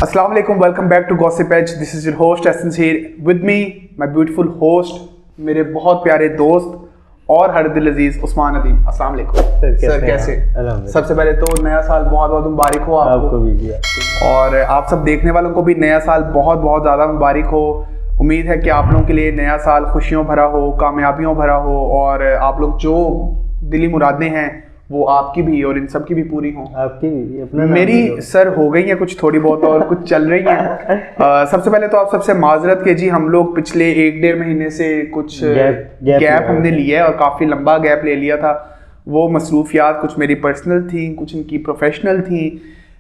Assalamu alaikum, welcome back to Gossip Edge. This is your host Essence here. With me, my beautiful host, मेरे बहुत प्यारे दोस्त और हर दिल अजीज उस्मान नदीम। अस्सलाम वालेकुम सर, कैसे? सबसे पहले तो नया साल बहुत बहुत मुबारक हो आपको भी और आप सब देखने वालों को भी नया साल बहुत बहुत ज़्यादा मुबारक हो। उम्मीद है कि आप लोगों के लिए नया साल खुशियों भरा हो, कामयाबियों भरा हो और आप लोग जो दिली मुरादें हैं वो आपकी भी और इन सब की भी पूरी हों। आपकी भी अपना मेरी सर हो गई है कुछ थोड़ी बहुत और कुछ चल रही हैं। सबसे पहले तो आप सबसे माजरत के जी, हम लोग पिछले 1-1.5 महीने से कुछ गैप हमने लिया है और काफ़ी लंबा गैप ले लिया था। वो मसरूफियात कुछ मेरी पर्सनल थी, कुछ इनकी प्रोफेशनल थी,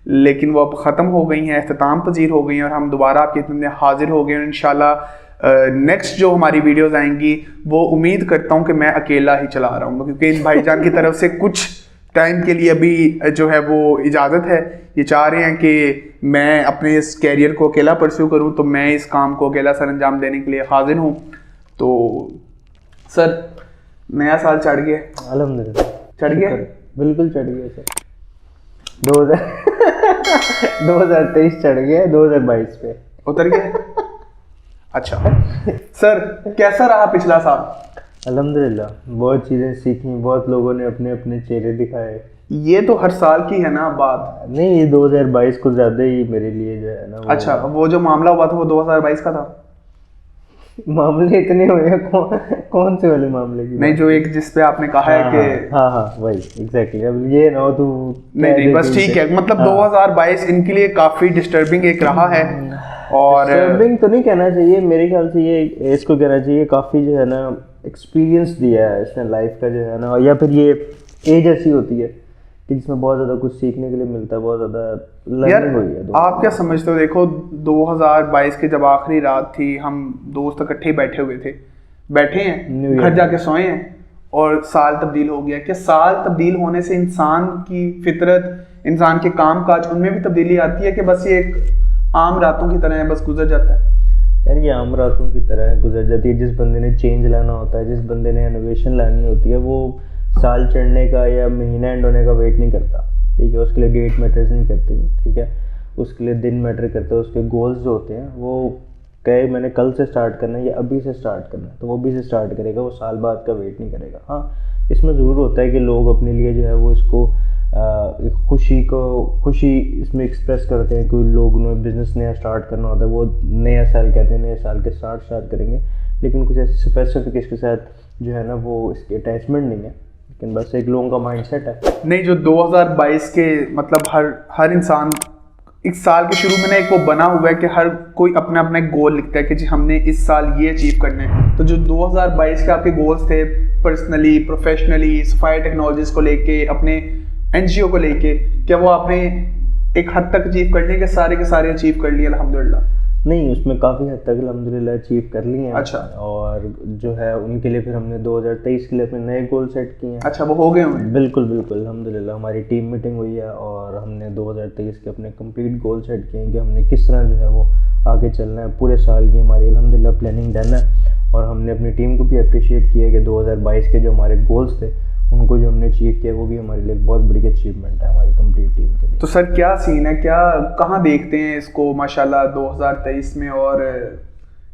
लेकिन वो अब ख़त्म हो गई हैं, अख्ताम पजीर हो गई हैं और हम दोबारा आपके इतने हाजिर हो गए हैं। इंशाल्लाह नेक्स्ट जो हमारी वीडियोस आएंगी वो उम्मीद करता हूँ कि मैं अकेला ही चला रहा हूँ, क्योंकि इन भाईजान की तरफ से कुछ टाइम के लिए अभी जो है वो इजाज़त है। ये चाह रहे हैं कि मैं अपने इस कैरियर को अकेला परस्यू करूँ, तो मैं इस काम को अकेला सर अंजाम देने के लिए हाजिर हूँ। तो सर नया साल चढ़ गया? अल्हम्दुलिल्लाह चढ़ गया, बिल्कुल चढ़ गया सर। 2023 चढ़ गया, 2022 पे उतर गया। अच्छा सर, कैसा रहा पिछला साल? अल्हम्दुलिल्लाह बहुत चीज़ें सीखी, बहुत लोगों ने अपने अपने चेहरे दिखाए। ये तो हर साल की है ना बात? नहीं, ये 2022 को ज़्यादा ही मेरे लिए जो है ना। अच्छा, वो जो मामला हुआ था वो 2022 का था? मामले इतने हुए हैं, कौन से वाले मामले की? नहीं, जो एक जिस पे आपने कहा है कि हाँ वही एग्जैक्टली। अब ये ना हो तो नहीं बस ठीक है, मतलब 2022 इनके लिए काफ़ी डिस्टर्बिंग एक रहा है। और डिस्टर्बिंग तो नहीं कहना चाहिए, मेरे ख्याल से ये इसको कहना चाहिए काफ़ी जो है ना एक्सपीरियंस दिया है इसने लाइफ का जो है ना, या फिर ये एज ऐसी होती है कि जिसमें बहुत ज़्यादा कुछ सीखने के लिए मिलता है, बहुत ज़्यादा लर्निंग हुई है। आप क्या समझते हो? देखो 2022 की जब आखिरी रात थी, हम दोस्त इकट्ठे ही बैठे हुए थे, बैठे हैं घर जाके सोए हैं और साल तब्दील हो गया। क्या साल तब्दील होने से इंसान की फितरत, इंसान के काम काज, उनमें भी तब्दीली आती है कि बस ये एक आम रातों की तरह है, बस गुजर जाता है? यार ये आम रातों की तरह गुजर जाती है। जिस बंदे ने चेंज लाना होता है, जिस बंदे ने इनोवेशन लानी होती है, वो साल चढ़ने का या महीना एंड होने का वेट नहीं करता, ठीक है। उसके लिए डेट मैटर्स नहीं करती, ठीक है। उसके लिए दिन मैटर करते हैं। उसके गोल्स जो होते हैं वो कहे मैंने कल से स्टार्ट करना है या अभी से स्टार्ट करना है, तो वो अभी से स्टार्ट करेगा, वो साल बाद का वेट नहीं करेगा। हाँ, इसमें ज़रूर होता है कि लोग अपने लिए जो है वो इसको खुशी इसमें एक्सप्रेस करते हैं। कोई लोग उन्हें बिज़नेस नया स्टार्ट करना होता है, वो नया साल कहते हैं, नए साल के स्टार्ट करेंगे, लेकिन कुछ ऐसे स्पेसिफिक इसके साथ जो है ना वो इसकी अटैचमेंट नहीं है, लेकिन बस एक लोगों का माइंडसेट है। नहीं, जो 2022 के मतलब हर इंसान इस साल के शुरू में ना एक वो बना हुआ है कि हर कोई अपना अपना एक गोल लिखता है कि जी हमने इस साल ये अचीव करना है। तो जो 2022 के आपके गोल्स थे पर्सनली, प्रोफेशनली, सफाई टेक्नोलॉजीज को लेके, अपने एनजीओ को लेके, क्या वो आपने एक हद तक अचीव कर लिए कि सारे के सारे अचीव कर लिए अल्हम्दुलिल्लाह? नहीं, उसमें काफ़ी हद तक अल्हम्दुलिल्लाह अचीव कर लिए हैं। अच्छा। और जो है उनके लिए फिर हमने 2023 के लिए अपने नए गोल सेट किए हैं। अच्छा, वो हो गए हैं? बिल्कुल अल्हम्दुलिल्लाह हमारी टीम मीटिंग हुई है और हमने 2023 के अपने कंप्लीट गोल सेट किए हैं कि हमने किस तरह जो है वो आगे चलना है। पूरे साल की हमारी अल्हम्दुलिल्लाह प्लानिंग डन है और हमने अपनी टीम को भी अप्रिशिएट किया कि 2022 के जो हमारे गोल्स थे उनको जो हमने अचीव किया वो भी हमारे लिए बहुत बड़ी अचीवमेंट है हमारी कंप्लीट टीम के लिए। तो सर क्या सीन है, क्या कहाँ देखते हैं इसको माशाल्लाह 2023 में? और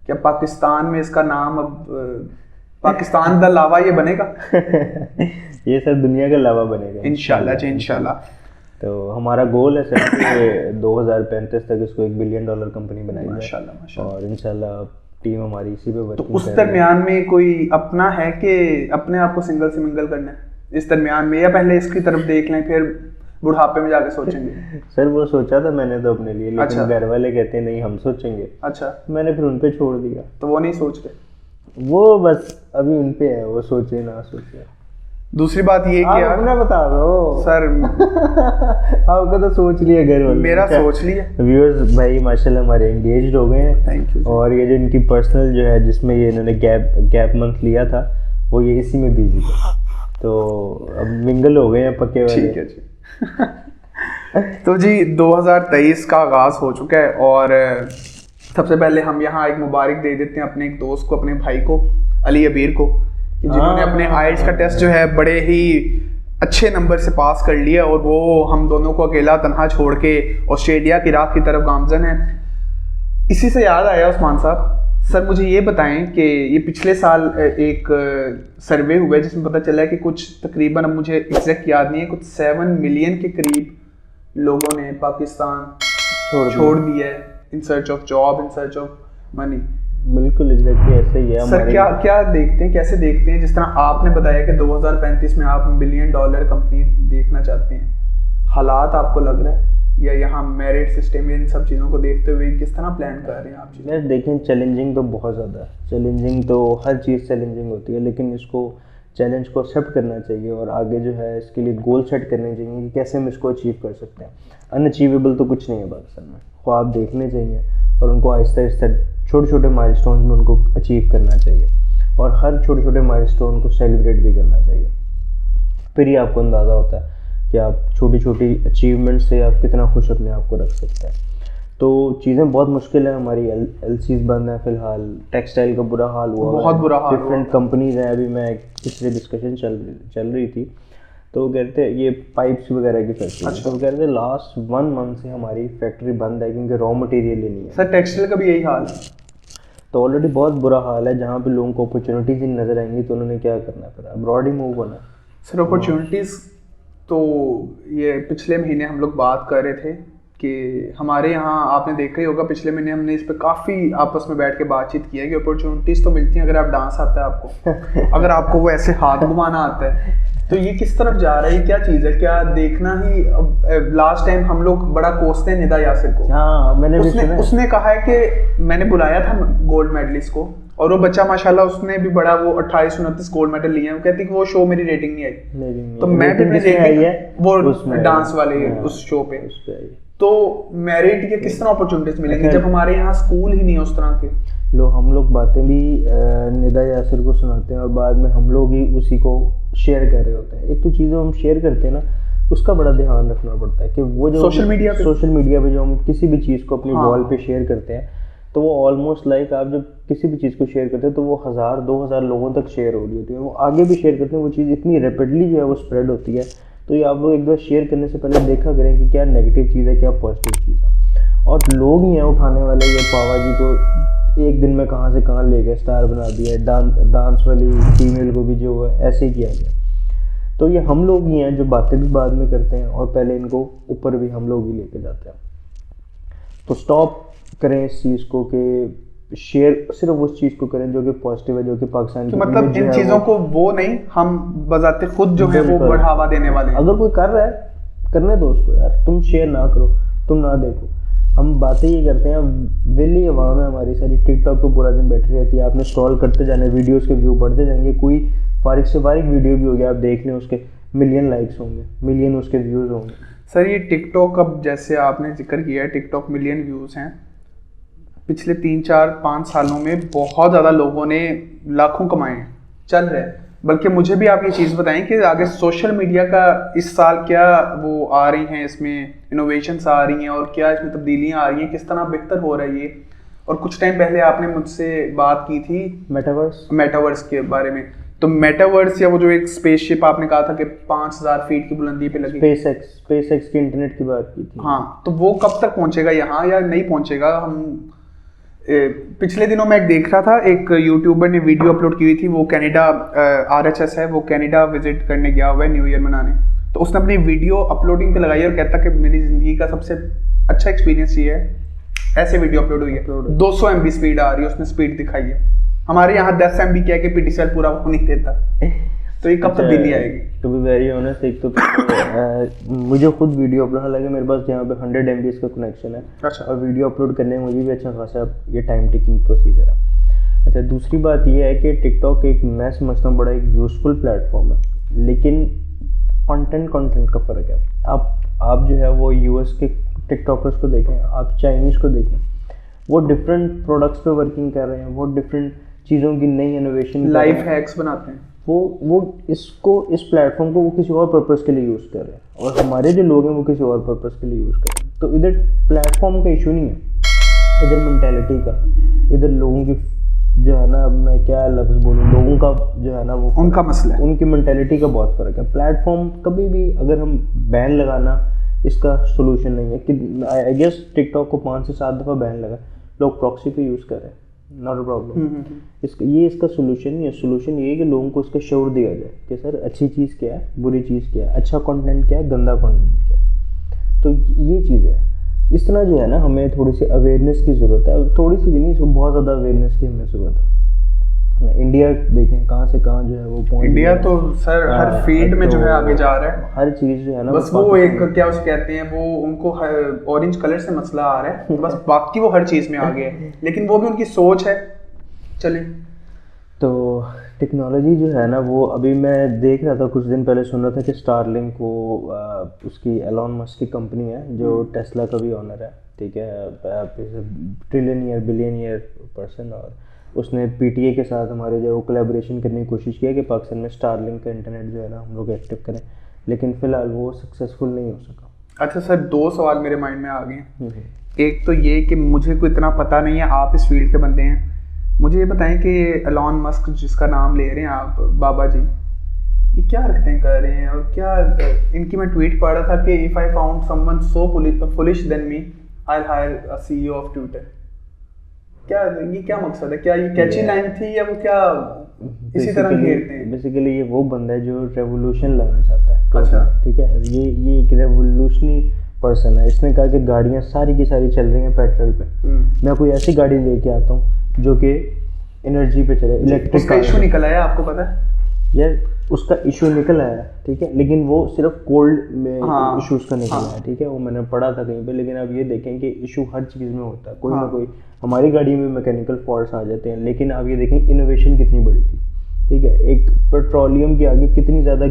क्या पाकिस्तान में इसका नाम अब पाकिस्तान द लावा ये बनेगा? ये सर दुनिया का लावा बनेगा इंशाल्लाह जी, इंशाल्लाह। तो हमारा गोल है सर कि 2035 तक इसको $1 बिलियन कंपनी बनाई जाए माशाल्लाह। और इंशाल्लाह टीम हमारी इसी पे वर्किंग। तो उस दरमियान में कोई अपना है कि अपने आप को सिंगल से मिंगल करना है इस दरमियान में, या पहले इसकी तरफ देख लें फिर बुढ़ापे में जाके सोचेंगे? सर वो सोचा था मैंने तो अपने लिए, लेकिन अच्छा। घर वाले कहते हैं नहीं हम सोचेंगे। अच्छा, मैंने फिर उन पे छोड़ दिया। तो वो नहीं सोच रहे? वो बस अभी उन पे है, वो सोचे ना सोचे। दूसरी बात ये कि आप अपना बता दो सर। आपका तो सोच लिया घर वाले, मेरा सोच लिया। व्यूअर्स भाई माशाल्लाह हमारे एंगेज्ड हो गए हैं। Thank you. और ये जो इनकी पर्सनल जो है जिसमें ये इन्होंने गैप मंथ लिया था वो ये इसी में बिजी थे, तो अब मिंगल हो गए हैं पक्के वाले। ठीक है जी। तो जी 2023 का आगाज़ हो चुका है और सबसे पहले हम यहाँ एक मुबारक दे देते हैं अपने एक दोस्त को, अपने भाई को, अली अबीर को, जिन्होंने अपने आइल्स का टेस्ट जो है बड़े ही अच्छे नंबर से पास कर लिया और वो हम दोनों को अकेला तन्हा छोड़ के ऑस्ट्रेलिया की राह की तरफ गामजन है। इसी से याद आया उस्मान साहब, सर मुझे ये बताएं कि ये पिछले साल एक सर्वे हुआ है जिसमें पता चला है कि कुछ तकरीबन, अब मुझे एग्जैक्ट याद नहीं है, कुछ 7 मिलियन के करीब लोगों ने पाकिस्तान छोड़ दिया है in search of job, in search of money. बिल्कुल एग्जैक्टली ऐसे ही है। सर क्या देखते हैं, कैसे देखते हैं, जिस तरह आपने बताया कि 2035 में आप $1 बिलियन कंपनी देखना चाहते हैं, हालात आपको लग रहा है या यहाँ मेरिट सिस्टम, इन सब चीज़ों को देखते हुए किस तरह प्लान कर रहे हैं आप? यार देखें, चैलेंजिंग तो बहुत ज़्यादा है, चैलेंजिंग तो हर चीज़ चैलेंजिंग होती है, लेकिन इसको चैलेंज को एक्सेप्ट करना चाहिए और आगे जो है इसके लिए गोल सेट करने चाहिए कि कैसे हम इसको अचीव कर सकते हैं। अनअचीवेबल तो कुछ नहीं है पाकिस्तान में, ख्वाब देखने चाहिए और उनको आहिस्ता आहिस्ता छोटे छोटे माइलस्टोन में उनको अचीव करना चाहिए और हर छोटे छोटे माइलस्टोन को सेलिब्रेट भी करना चाहिए। फिर ही आपको अंदाज़ा होता है कि आप छोटी छोटी अचीवमेंट से आप कितना खुश अपने आप को रख सकते हैं। तो चीज़ें बहुत मुश्किल है, हमारी एलसीज बंद है फ़िलहाल, टेक्सटाइल का बुरा हाल हुआ, बहुत बुरा हाल, डिफरेंट कंपनीज हैं। अभी मैं पिछले डिस्कशन चल रही थी तो वो कहते हैं ये पाइप्स वगैरह की फैक्ट्री, अच्छा। तो कहते हैं लास्ट 1 मंथ से हमारी फैक्ट्री बंद है क्योंकि रॉ मटेरियल ही नहीं है। सर टेक्सटाइल का भी यही हाल है, तो ऑलरेडी बहुत बुरा हाल है। जहाँ पे लोगों को अपॉर्चुनिटीज़ ही नज़र आएंगी तो उन्होंने क्या करना है, फिर अब्रॉड ही मूव होना है। सर अपॉर्चुनिटीज़ तो ये पिछले महीने हम लोग बात कर रहे थे कि हमारे यहाँ, आपने देखा ही होगा पिछले महीने हमने इस पर काफ़ी आपस में बैठ के बातचीत की है कि अपॉर्चुनिटीज़ तो मिलती हैं अगर आप डांस आता है आपको अगर आपको वो ऐसे हाथ घुमाना आता है। तो ये किस तरफ जा रहा है, क्या चीज़ है, क्या देखना ही? लास्ट टाइम हम लोग बड़ा कोसते हैं निदा यासिर को। हाँ, मैंने उसने कहा है कि मैंने बुलाया था गोल्ड मेडलिस्ट को और वो बच्चा माशाल्लाह उसने भी बड़ा वो 28-29 गोल्ड मेडल लिए हैं। वो कहती कि वो शो मेरी रेटिंग नहीं आई, तो मैं भी रेटिंग वो डांस वाले उस शो पे। तो मेरिट के किस तरह अपॉर्चुनिटीज मिलेंगी जब हमारे यहाँ स्कूल ही नहीं है उस तरह के? हम लोग बातें भी निदा यासिर को सुनाते हैं और बाद में हम लोग ही उसी को शेयर कर रहे होते हैं। एक तो चीज़ें हम शेयर करते हैं ना, उसका बड़ा ध्यान रखना पड़ता है कि वो जो सोशल मीडिया पे जो हम किसी भी चीज़ को अपनी वॉल पे शेयर करते हैं तो वो ऑलमोस्ट लाइक आप जब किसी भी चीज़ को शेयर करते हैं तो वो 1000-2000 लोगों तक शेयर हो रही होती है, वो आगे भी शेयर करते हैं, वो चीज़ इतनी रैपिडली जो है वो स्प्रेड होती है। तो ये आप लोग एक बार शेयर करने से पहले देखा करें कि क्या नेगेटिव चीज़ है, क्या पॉजिटिव चीज़ है। और लोग ही हैं उठाने वाले, ये पावा जी को एक दिन में कहाँ से कहाँ ले गए, स्टार बना दिया, डांस वाली फीमेल को भी जो है ऐसे ही किया गया। तो ये हम लोग ही हैं जो बातें भी बाद में करते हैं और पहले इनको ऊपर भी हम लोग ही लेके जाते हैं। तो स्टॉप करें इस चीज़ को कि शेयर सिर्फ उस चीज़ को करें जो कि पॉजिटिव है, जो कि पाकिस्तान की मतलब इन चीज़ों को वो नहीं, हम बजाते खुद जो है वो बढ़ावा देने वाले हैं। अगर कोई कर रहा है करने दो उसको यार, तुम शेयर ना करो, तुम ना देखो। हम बातें ये करते हैं, वेली आवाम है हमारी सारी, टिकटॉक पे पूरा दिन बैठी रहती है, आपने स्क्रॉल करते जाने, वीडियोस के व्यू बढ़ते जाएंगे। कोई फारिग से फारिग वीडियो भी हो गया, आप देख लें उसके मिलियन लाइक्स होंगे, मिलियन उसके व्यूज़ होंगे। सर ये टिकटॉक, अब जैसे आपने जिक्र किया है टिकटॉक मिलियन व्यूज़ हैं, पिछले 3-4-5 सालों में बहुत ज़्यादा लोगों ने लाखों कमाए हैं, चल रहे हैं। बल्कि मुझे भी आप ये चीज़ बताएं कि आगे सोशल मीडिया का इस साल क्या वो आ रही हैं, इसमें इनोवेशंस आ रही हैं और क्या इसमें तब्दीलियाँ आ रही हैं, किस तरह बेहतर हो रहा है ये? और कुछ टाइम पहले आपने मुझसे बात की थी मेटावर्स के बारे में, तो मेटावर्स या वो जो एक स्पेसशिप आपने कहा था कि 5000 फीट की बुलंदी पे लगी, स्पेसएक्स की इंटरनेट की बात की थी। हाँ, तो वो कब तक पहुँचेगा यहाँ या नहीं पहुँचेगा? हम पिछले दिनों मैं देख रहा था, एक यूट्यूबर ने वीडियो अपलोड की हुई थी, वो कनाडा RHS है, वो कनाडा विजिट करने गया हुआ है न्यू ईयर मनाने। तो उसने अपनी वीडियो अपलोडिंग पे लगाई और कहता कि मेरी ज़िंदगी का सबसे अच्छा एक्सपीरियंस ये है, ऐसे वीडियो अपलोड हुई है, 200 MB स्पीड आ रही है, उसने स्पीड दिखाई है। हमारे यहाँ 10 MB क्या कि PTCL पूरा वो नहीं देता। तो ये कब तब्दीली आएगी? टू बी वेरी ऑनेस्ट, एक तो मुझे खुद वीडियो अपलोड, हालांकि मेरे पास यहाँ पे 100 MB का कनेक्शन है। अच्छा। और वीडियो अपलोड करने में मुझे भी अच्छा खासा ये टाइम टेकिंग प्रोसीजर है। अच्छा, दूसरी बात ये है कि टिकटॉक एक, मैं समझता हूँ बड़ा एक यूज़फुल प्लेटफॉर्म है, लेकिन कंटेंट का फ़र्क है। आप जो है वो US के टिकटॉकर्स को देखें, आप चाइनीज़ को देखें, वो डिफरेंट प्रोडक्ट्स पे वर्किंग कर रहे हैं, वो डिफरेंट चीज़ों की नई इनोवेशन, लाइफ हैक्स बनाते हैं। वो इसको, इस प्लेटफॉर्म को वो किसी और पर्पस के लिए यूज़ कर रहे हैं और हमारे जो लोग हैं वो किसी और पर्पस के लिए यूज़ कर रहे हैं। तो इधर प्लेटफॉर्म का इशू नहीं है, इधर मेंटालिटी का, इधर लोगों की जो है ना, अब मैं क्या लफ्ज़ बोलूँ, लोगों का जो है ना वो उनका मसला है। उनकी मेंटेलिटी का बहुत फ़र्क है। प्लेटफॉर्म कभी भी अगर हम बैन लगाना इसका सोल्यूशन नहीं है कि आई गेस टिकटॉक को 5 से 7 दफ़ा बैन लगा, लोग प्रॉक्सी पे यूज़ कर रहे हैं, नॉट अ प्रॉब्लम। इसका सोल्यूशन नहीं है। सोल्यूशन ये है कि लोगों को इसका शऊर दिया जाए कि सर अच्छी चीज़ क्या है, बुरी चीज़ क्या है, अच्छा कंटेंट क्या है, गंदा कंटेंट क्या है। तो ये चीज़ें हैं। इस तरह जो है ना हमें थोड़ी सी अवेयरनेस की ज़रूरत है, थोड़ी सी भी नहीं, इसको बहुत ज़्यादा अवेयरनेस की हमें ज़रूरत है। इंडिया देखें कहाँ से कहाँ जो है वो पहुँच इंडिया तो सर हर फील्ड में जो है आगे जा रहा है, हर चीज़ जो है ना, बस वो एक क्या उसे कहते हैं, वो उनको ऑरेंज कलर से मसला आ रहा है बस, बाकी वो हर चीज़ में आगे है, लेकिन वो भी उनकी सोच है। चलिए, तो टेक्नोलॉजी जो है ना वो अभी मैं देख रहा था, कुछ दिन पहले सुन रहा था कि स्टारलिंक वो उसकी एलॉन मस्क की कंपनी है जो टेस्ला का भी ओनर है, ठीक है, ट्रिलियनियर बिलियनियर पर्सन, और उसने पीटीए के साथ हमारे जो कोलैबोरेशन करने की कोशिश किया कि पाकिस्तान में स्टारलिंक का इंटरनेट जो है ना हम लोग एक्टिव करें, लेकिन फ़िलहाल वो सक्सेसफुल नहीं हो सका। अच्छा सर, 2 सवाल मेरे माइंड में आ गए। एक तो ये कि मुझे कोई इतना पता नहीं है, आप इस फील्ड के बंदे हैं, मुझे ये बताएं कि एलॉन मस्क जिसका नाम ले रहे हैं आप बाबा जी, ये क्या हरकतें कर रहे हैं, और क्या इनकी मैं ट्वीट पढ़ रहा था कि if I found someone so foolish than me I will hire a CEO of Twitter. क्या ये क्या मकसद है? क्या ये कैची लाइन थी या वो क्या इसी तरह घेरते हैं? बेसिकली ये वो बंदा है जो रेवोल्यूशन लाना चाहता है। अच्छा, ठीक है, ये एक रेवोल्यूशनरी पर्सन है। इसने कहा कि गाड़ियाँ सारी की सारी चल रही हैं पेट्रोल पे, मैं कोई ऐसी गाड़ी लेके आता हूँ जो कि एनर्जी पे चले, इलेक्ट्रिक। उसका इशू निकल आया, आपको पता है यार? उसका इशू निकल आया, ठीक है, लेकिन वो सिर्फ कोल्ड में इशूज़ का निकल आया, ठीक है, वो मैंने पढ़ा था कहीं पे। लेकिन अब ये देखें कि इशू हर चीज़ में होता है, कोई ना कोई। हमारी गाड़ी में मैकेनिकल फॉल्ट्स आ जाते हैं, लेकिन अब ये देखें इनोवेशन कितनी बड़ी थी, ठीक है। एक पेट्रोलियम के आगे कितनी ज़्यादा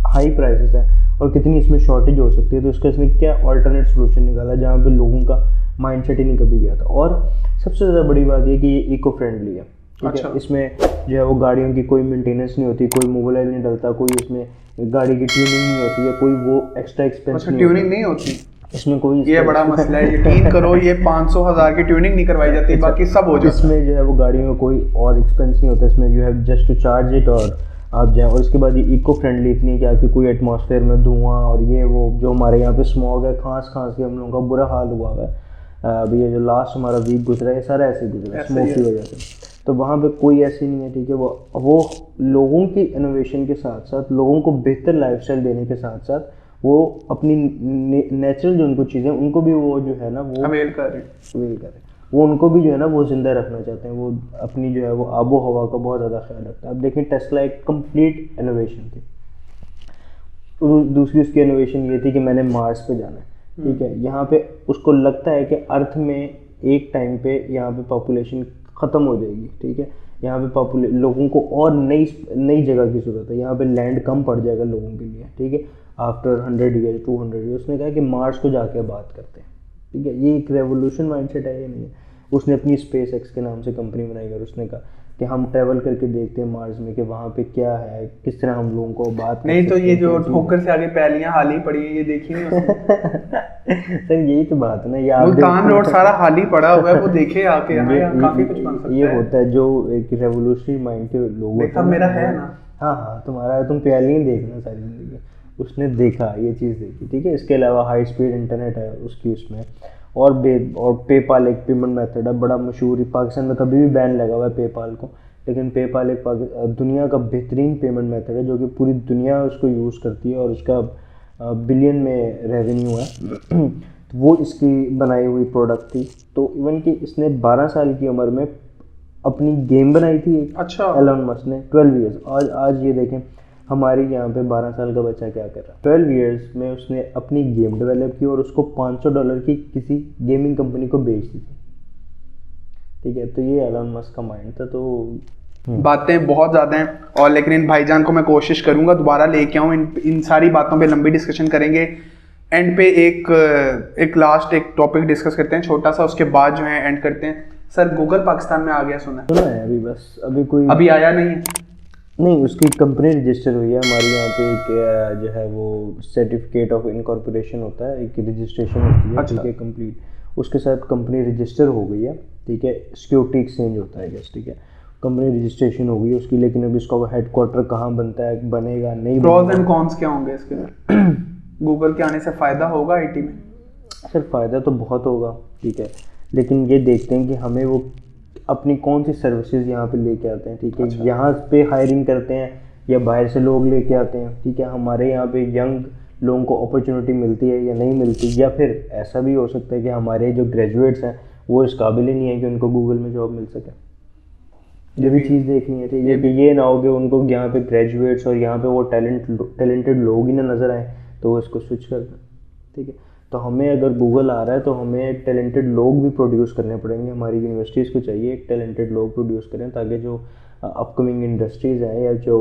हाई प्राइसेस है और कितनी इसमें शॉर्टेज हो सकती है, तो उसका इसने क्या ऑल्टरनेट सोल्यूशन निकाला जहाँ पे लोगों का माइंडसेट ही नहीं कभी गया था। और सबसे ज़्यादा बड़ी बात ये कि ये इको फ्रेंडली है, ठीक है। इसमें जो है वो गाड़ियों की कोई मेंटेनेंस नहीं होती, कोई मोबाइल नहीं डलता, कोई इसमें गाड़ी की ट्यूनिंग नहीं होती है, कोई वो एक्स्ट्रा एक्सपेंस नहीं ट्यूनिंग नहीं होती इसमें कोई। ये बड़ा मसला है, यकीन करो, ये 500,000 की ट्यूनिंग नहीं करवाई जाती, बाकी सब हो जाता है। इसमें जो है वो गाड़ियों में कोई और एक्सपेंस नहीं होता, इसमें you have just to charge it और आप जाएँ। और इसके बाद ये इको फ्रेंडली इतनी है कि आपकी कोई एटमॉस्फेयर में धुआं और ये वो जो हमारे यहाँ पे स्मॉग है, खांस के हम लोगों का बुरा हाल हुआ है। अभी ये जो लास्ट हमारा वीक गुजरा है, ये सारा ऐसे गुजरा स्मोक की वजह से। तो वहाँ पे कोई ऐसी नहीं है, ठीक है। वो लोगों की इनोवेशन के साथ साथ, लोगों को बेहतर लाइफस्टाइल देने के साथ साथ, वो अपनी नेचुरल जो उनको चीज़ें उनको भी वो जो है ना वो अवेल कर रहे हैं, वो उनको भी जो है ना वो ज़िंदा रखना चाहते हैं। वो अपनी जो है वो आबो हवा का बहुत ज़्यादा ख्याल रखता है। अब देखें टेस्ला एक कंप्लीट इनोवेशन थी। दूसरी उसकी इनोवेशन ये थी कि मैंने मार्स पे जाना है, ठीक है। यहाँ पे उसको लगता है कि अर्थ में एक टाइम पे यहाँ पे पॉपुलेशन ख़त्म हो जाएगी, ठीक है। यहाँ पे लोगों को और नई जगह की ज़रूरत है, यहाँ पे लैंड कम पड़ जाएगा लोगों के लिए, ठीक है। आफ्टर 100 ईयर 200 ईयर उसने कहा कि मार्स को जाके बात करते हैं, ठीक है। ये एक रेवोल्यूशन माइंडसेट है, ये नहीं है। उसने अपनी स्पेस एक्स के नाम से कंपनी बनाई और उसने कहा कि हम ट्रैवल करके देखते हैं मार्स में कि वहाँ पे क्या है, किस तरह हम लोगों को बात नहीं तो ये जो ठोकर से आगे पहलियां हाल ही पड़ी है, ये देखी नहीं उसने। सर यही तो बात है ना, यार मुल्तान रोड सारा हाल ही पड़ा हुआ है, वो देखे आके यहाँ काफी कुछ बन सकता है। ये होता है जो एक रेवोल्यूशनरी माइंड के लोग होते हैं। मेरा है ना, हाँ तुम्हारा, तुम पहले देखना सारी जिंदगी। उसने देखा, ये चीज़ देखी, ठीक है। इसके अलावा हाई स्पीड इंटरनेट है उसकी उसमें, और पेपाल एक पेमेंट मेथड है, बड़ा मशहूर। पाकिस्तान में कभी भी बैन लगा हुआ है पेपाल को, लेकिन पेपाल एक दुनिया का बेहतरीन पेमेंट मेथड है जो कि पूरी दुनिया उसको यूज़ करती है और उसका बिलियन में रेवेन्यू है। तो वो इसकी बनाई हुई प्रोडक्ट थी। तो इवन कि इसने 12 साल की उम्र में अपनी गेम बनाई थी। अच्छा, एलन मस्क ने 12 ईयर्स। आज ये देखें हमारे यहाँ पे 12 साल का बच्चा क्या कर रहा है। 12 ईयर्स में उसने अपनी गेम डेवलप की और उसको $500 की किसी गेमिंग कंपनी को बेच दी थी, ठीक है। तो ये एलन मस्क का माइंड था। तो बातें बहुत ज़्यादा हैं, और लेकिन इन भाईजान को मैं कोशिश करूंगा दोबारा लेके आऊँ, इन सारी बातों पे लंबी डिस्कशन करेंगे। एंड पे एक लास्ट एक टॉपिक डिस्कस करते हैं छोटा सा, उसके बाद जो है एंड करते हैं। सर गूगल पाकिस्तान में आ गया सुना है अभी? बस अभी आया नहीं है। नहीं, उसकी कंपनी रजिस्टर हुई है हमारे यहाँ पे। एक जो है वो सर्टिफिकेट ऑफ इनकॉर्पोरेशन होता है, एक रजिस्ट्रेशन होती है, ठीक है, कंप्लीट। उसके साथ कंपनी रजिस्टर हो गई है, ठीक है। सिक्योरिटी एक्सचेंज होता है जस्ट, ठीक है। कंपनी रजिस्ट्रेशन हो गई उसकी, लेकिन अब इसका हेडक्वार्टर कहाँ बनता है, बनेगा नहीं प्रोज बनेगा। एंड कॉन्स क्या होंगे इसके? गूगल के आने से फ़ायदा होगा आईटी में? सर फ़ायदा तो बहुत होगा, ठीक है, लेकिन ये देखते हैं कि हमें वो अपनी कौन सी सर्विसेज यहाँ पे लेके आते हैं, ठीक है। अच्छा। यहाँ पे हायरिंग करते हैं या बाहर से लोग लेके आते हैं, ठीक है। हमारे यहाँ पे यंग लोगों को अपॉर्चुनिटी मिलती है या नहीं मिलती, या फिर ऐसा भी हो सकता है कि हमारे जो ग्रेजुएट्स हैं वो इस काबिल ही नहीं है कि उनको गूगल में जॉब मिल सके। ये भी चीज़ देखनी है, ठीक है, कि ये ना हो कि उनको यहाँ पे ग्रेजुएट्स और यहाँ पे वो टैलेंटेड लोग ही ना नज़र आए तो वो इसको स्विच कर दें, ठीक है। तो हमें अगर गूगल आ रहा है तो हमें टैलेंटेड लोग भी प्रोड्यूस करने पड़ेंगे। हमारी यूनिवर्सिटीज़ को चाहिए एक टैलेंटेड लोग प्रोड्यूस करें, ताकि जो अपकमिंग इंडस्ट्रीज़ हैं या जो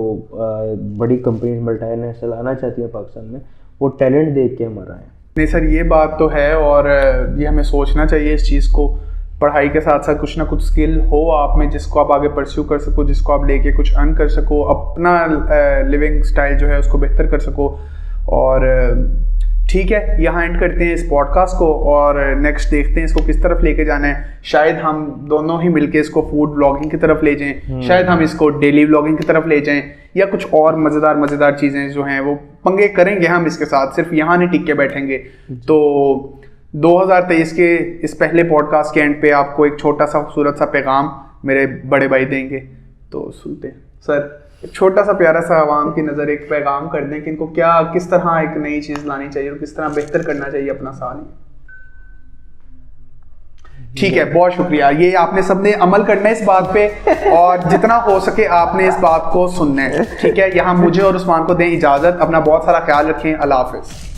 बड़ी कंपनीज मल्टीनेशनल आना चाहती हैं पाकिस्तान में, वो टैलेंट देख के हमारा आए। नहीं सर, ये बात तो है, और ये हमें सोचना चाहिए इस चीज़ को। पढ़ाई के साथ साथ कुछ ना कुछ स्किल हो आप में जिसको आप आगे परस्यू कर सको, जिसको आप लेके कुछ अर्न कर सको, अपना लिविंग स्टाइल जो है उसको बेहतर कर सको। और ठीक है, यहाँ एंड करते हैं इस पॉडकास्ट को, और नेक्स्ट देखते हैं इसको किस तरफ लेके जाना है। शायद हम दोनों ही मिलके इसको फूड व्लॉगिंग की तरफ ले जाएं, शायद हम इसको डेली व्लॉगिंग की तरफ ले जाएं, या कुछ और मज़ेदार चीज़ें जो हैं वो पंगे करेंगे हम इसके साथ, सिर्फ यहाँ नहीं टिक के बैठेंगे। तो 2023 के इस पहले पॉडकास्ट के एंड पे आपको एक छोटा सा खूबसूरत सा पैगाम मेरे बड़े भाई देंगे, तो सुनते हैं। सर एक छोटा सा प्यारा सा आवाम की नज़र एक पैगाम कर दें कि इनको क्या, किस तरह एक नई चीज़ लानी चाहिए और किस तरह बेहतर करना चाहिए अपना साल। ठीक है, बहुत शुक्रिया। ये आपने सबने अमल करना है इस बात पे, और जितना हो सके आपने इस बात को सुनना है, ठीक है। यहाँ मुझे और उस्मान को दें इजाज़त। अपना बहुत सारा ख्याल रखें। अल्लाह हाफ़िज़।